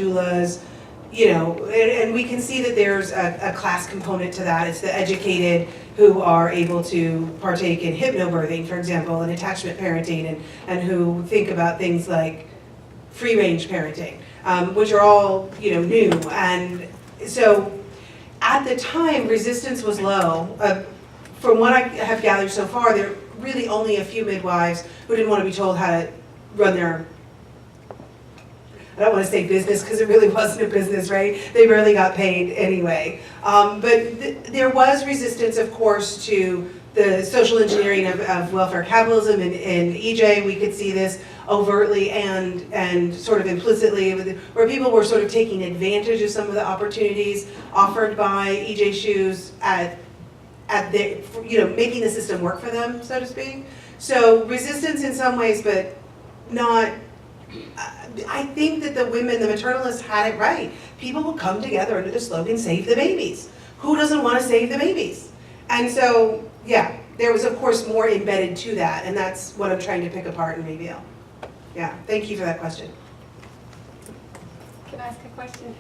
doulas, you know, and we can see that there's a class component to that. It's the educated who are able to partake in hypnobirthing, for example, and attachment parenting, and who think about things like free-range parenting, which are all, you know, new. And so at the time, resistance was low. From what I have gathered so far, there are really only a few midwives who didn't want to be told how to run their, I don't want to say business because it really wasn't a business, right? They barely got paid anyway. But there was resistance, of course, to the social engineering of welfare capitalism in EJ. We could see this overtly and sort of implicitly, where people were sort of taking advantage of some of the opportunities offered by EJ shoes at the, you know, making the system work for them, so to speak. So resistance in some ways, but not. I think that the women, the maternalists, had it right. People will come together under the slogan, save the babies. Who doesn't want to save the babies? And so, yeah, there was, of course, more embedded to that, and that's what I'm trying to pick apart and reveal. Yeah, thank you for that question. Can I ask a question?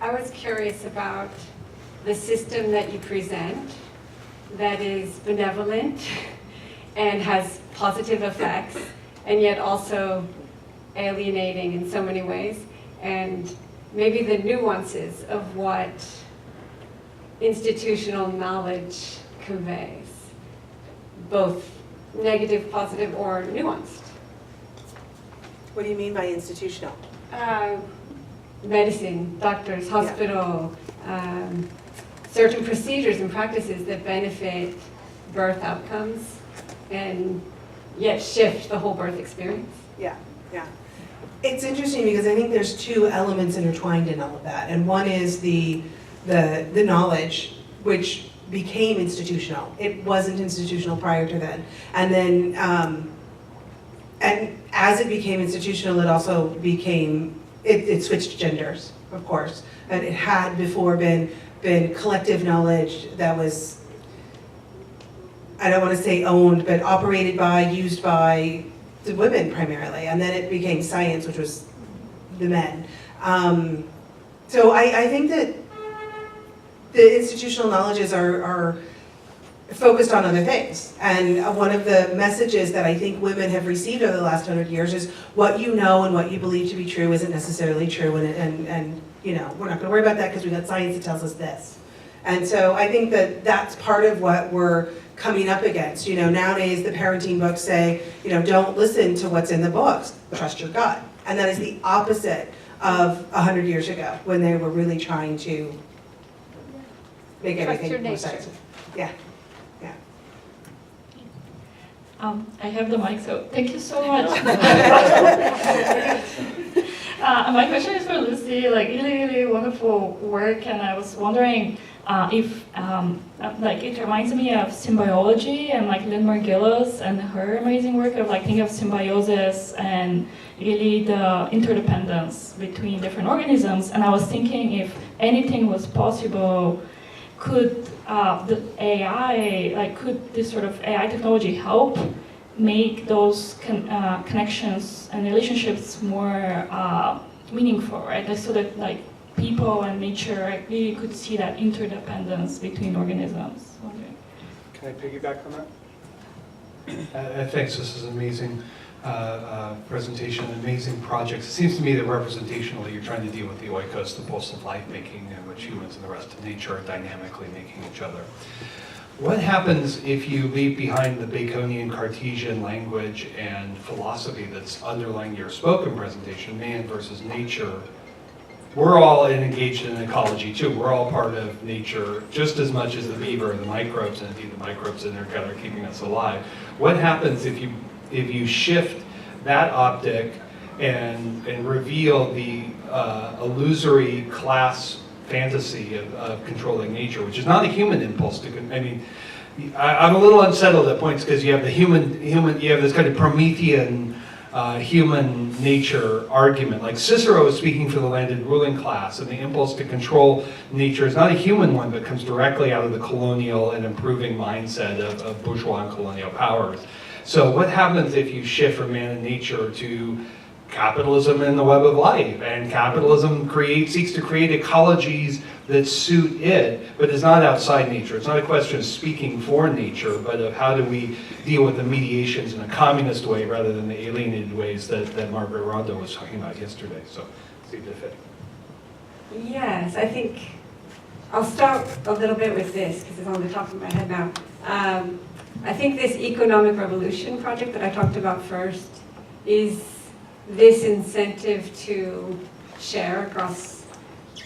I was curious about the system that you present that is benevolent and has positive effects, and yet also alienating in so many ways, and maybe the nuances of what institutional knowledge conveys, both negative, positive, or nuanced. What do you mean by institutional? Medicine, doctors, hospital, certain procedures and practices that benefit birth outcomes and yet shift the whole birth experience. Yeah, yeah. It's interesting because I think there's two elements intertwined in all of that. And one is the knowledge, which became institutional. It wasn't institutional prior to then. And then, and as it became institutional, it also became, it switched genders, of course. And it had before been collective knowledge that was, I don't want to say owned, but operated by, used by the women primarily. And then it became science, which was the men. So I think that the institutional knowledges are focused on other things. And one of the messages that I think women have received over the last 100 years is what you know and what you believe to be true isn't necessarily true. And you know, we're not going to worry about that because we've got science that tells us this. And so I think that that's part of what we're coming up against. You know, nowadays the parenting books say, you know, don't listen to what's in the books, trust your gut. And that is the opposite of 100 years ago when they were really trying to make everything more sensible. Yeah, yeah. I have the mic, so thank you so much. My question is for Lucy. Like, really wonderful work, and I was wondering if, like, it reminds me of symbiology and like Lynn Margulis and her amazing work of like thinking of symbiosis and really the interdependence between different organisms. And I was thinking if anything was possible, could the AI, like, could this sort of AI technology help make those connections and relationships more meaningful, right? Like, so that like people and nature really could see that interdependence between organisms. Can I piggyback on that? Thanks. This is an amazing presentation, amazing projects. It seems to me that representationally you're trying to deal with the oikos, the pulse of life making, in which humans and the rest of nature are dynamically making each other. What happens if you leave behind the Baconian Cartesian language and philosophy that's underlying your spoken presentation, man versus nature? We're all engaged in ecology too. We're all part of nature just as much as the beaver and the microbes, and indeed the microbes in there kind of keeping us alive. What happens if you shift that optic and reveal the illusory class fantasy of controlling nature, which is not a human impulse to, I mean, I'm a little unsettled at points because you have the human, you have this kind of Promethean human nature argument. Like Cicero is speaking for the landed ruling class, and the impulse to control nature is not a human one, but comes directly out of the colonial and improving mindset of bourgeois and colonial powers. So what happens if you shift from man and nature to capitalism in the web of life, and capitalism seeks to create ecologies that suit it, but is not outside nature. It's not a question of speaking for nature, but of how do we deal with the mediations in a communist way rather than the alienated ways that Margaret Rondo was talking about yesterday. So, see if it fit. Yes, I think I'll start a little bit with this because it's on the top of my head now. I think this economic revolution project that I talked about first is this incentive to share across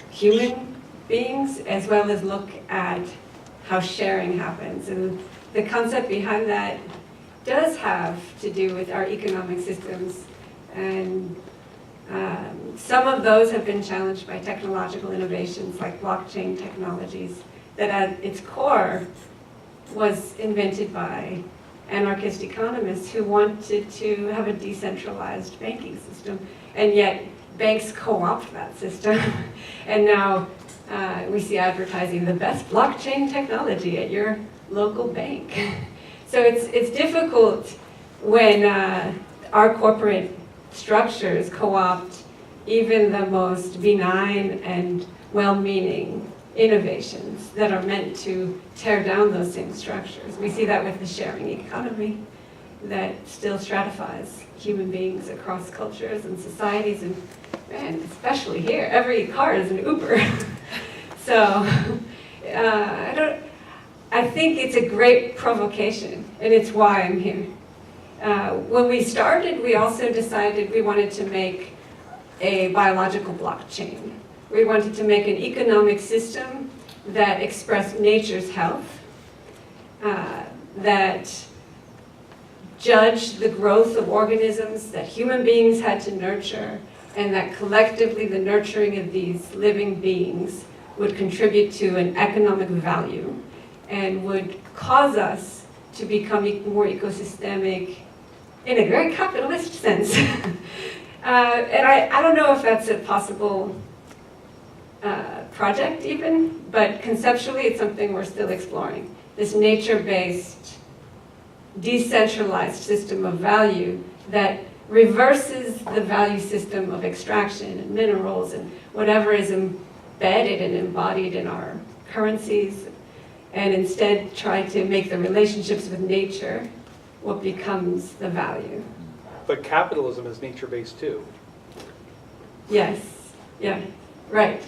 human beings as well as look at how sharing happens. And the concept behind that does have to do with our economic systems, and some of those have been challenged by technological innovations like blockchain technologies that at its core was invented by anarchist economists who wanted to have a decentralized banking system, and yet banks co-opt that system. And now we see advertising the best blockchain technology at your local bank. So it's difficult when our corporate structures co-opt even the most benign and well-meaning innovations that are meant to tear down those same structures. We see that with the sharing economy that still stratifies human beings across cultures and societies, and man, especially here, every car is an Uber. So I think it's a great provocation, and it's why I'm here. When we started, we also decided we wanted to make a biological blockchain. We wanted to make an economic system that expressed nature's health, that judged the growth of organisms that human beings had to nurture, and that collectively the nurturing of these living beings would contribute to an economic value and would cause us to become more ecosystemic in a very capitalist sense. And I don't know if that's a possible project even, but conceptually it's something we're still exploring. This nature-based, decentralized system of value that reverses the value system of extraction and minerals and whatever is embedded and embodied in our currencies, and instead try to make the relationships with nature what becomes the value. But capitalism is nature-based too. Yes, yeah, right.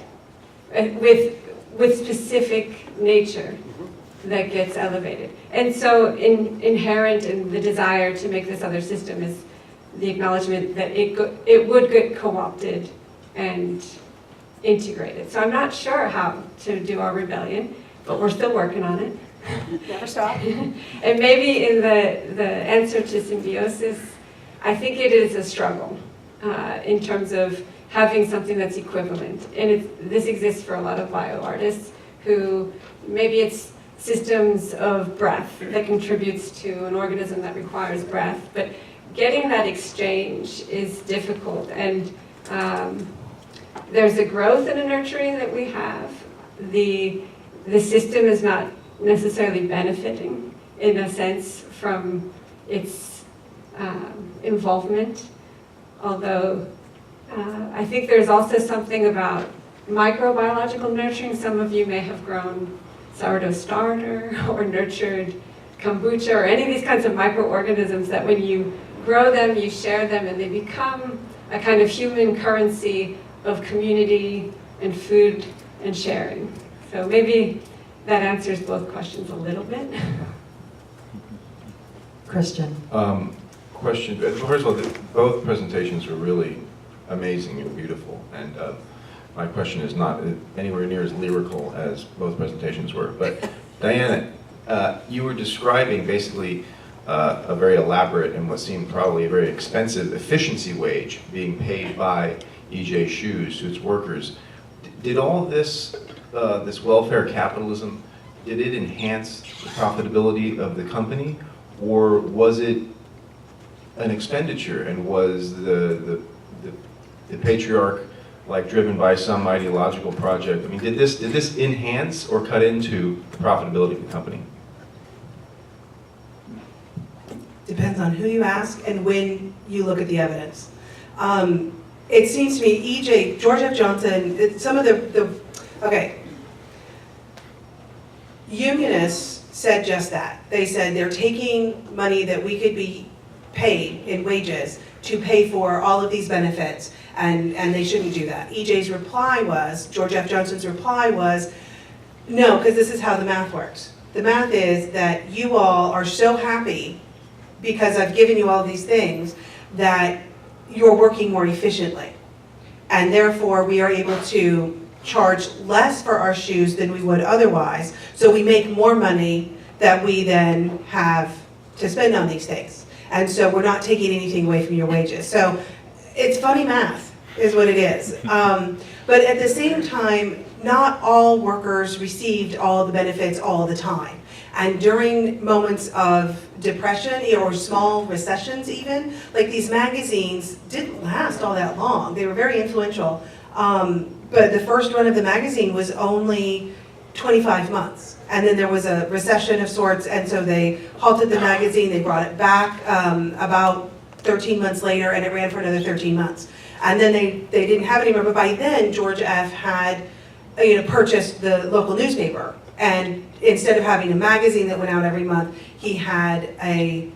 With specific nature that gets elevated. And so inherent in the desire to make this other system is the acknowledgement that it would get co-opted and integrated. So I'm not sure how to do our rebellion, but we're still working on it. Never stop. And maybe in the answer to symbiosis, I think it is a struggle in terms of having something that's equivalent. And this exists for a lot of bioartists who maybe it's systems of breath that contributes to an organism that requires breath, but getting that exchange is difficult. And there's a growth and a nurturing that we have. The system is not necessarily benefiting in a sense from its involvement, although I think there's also something about microbiological nurturing. Some of you may have grown sourdough starter or nurtured kombucha or any of these kinds of microorganisms that when you grow them, you share them, and they become a kind of human currency of community and food and sharing. So maybe that answers both questions a little bit. Christian. Question. First of all, both presentations were really amazing and beautiful, and my question is not anywhere near as lyrical as both presentations were. But Diana, you were describing basically a very elaborate and what seemed probably a very expensive efficiency wage being paid by EJ Shoes to its workers. Did all this this welfare capitalism, did it enhance the profitability of the company, or was it an expenditure, and was the patriarch like driven by some ideological project? I mean, did this enhance or cut into the profitability of the company? Depends on who you ask and when you look at the evidence. It seems to me, George F. Johnson, some of okay. Unionists said just that. They said they're taking money that we could be paid in wages to pay for all of these benefits, and they shouldn't do that. EJ's reply was, George F. Johnson's reply was, no, because this is how the math works. The math is that you all are so happy because I've given you all these things that you're working more efficiently. And therefore, we are able to charge less for our shoes than we would otherwise, so we make more money that we then have to spend on these things. And so we're not taking anything away from your wages. So it's funny math, is what it is. But at the same time, not all workers received all the benefits all the time. And during moments of depression or small recessions even, like these magazines didn't last all that long. They were very influential. But the first run of the magazine was only 25 months. And then there was a recession of sorts, and so they halted the magazine, they brought it back about 13 months later, and it ran for another 13 months. And then they didn't have it anymore, but by then George F. had purchased the local newspaper. And instead of having a magazine that went out every month, he had a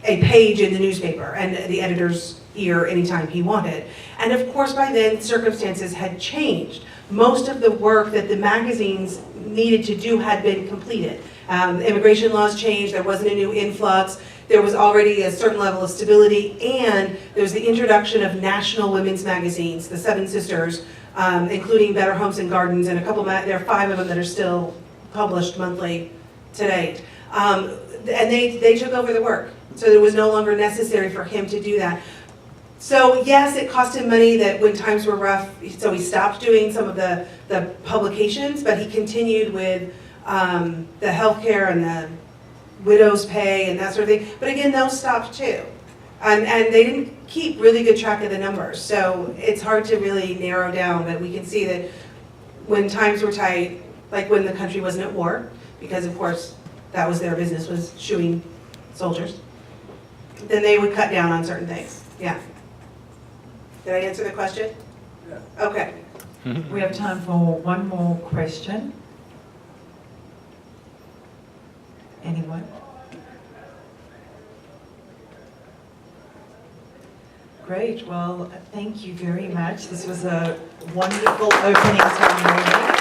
page in the newspaper and the editor's ear anytime he wanted. And of course, by then, circumstances had changed. Most of the work that the magazines needed to do had been completed. Immigration laws changed, there wasn't a new influx, there was already a certain level of stability, and there was the introduction of national women's magazines, the Seven Sisters, including Better Homes and Gardens, and there are 5 of them that are still published monthly to date. And they took over the work, so it was no longer necessary for him to do that. So yes, it cost him money that when times were rough, so he stopped doing some of the publications, but he continued with the healthcare and the widow's pay and that sort of thing. But again, those stopped too. And they didn't keep really good track of the numbers. So it's hard to really narrow down, but we can see that when times were tight, like when the country wasn't at war, because of course that was their business, was shooing soldiers, then they would cut down on certain things. Yeah. Did I answer the question? Yeah. Okay. We have time for one more question. Anyone? Great, well, thank you very much. This was a wonderful opening ceremony.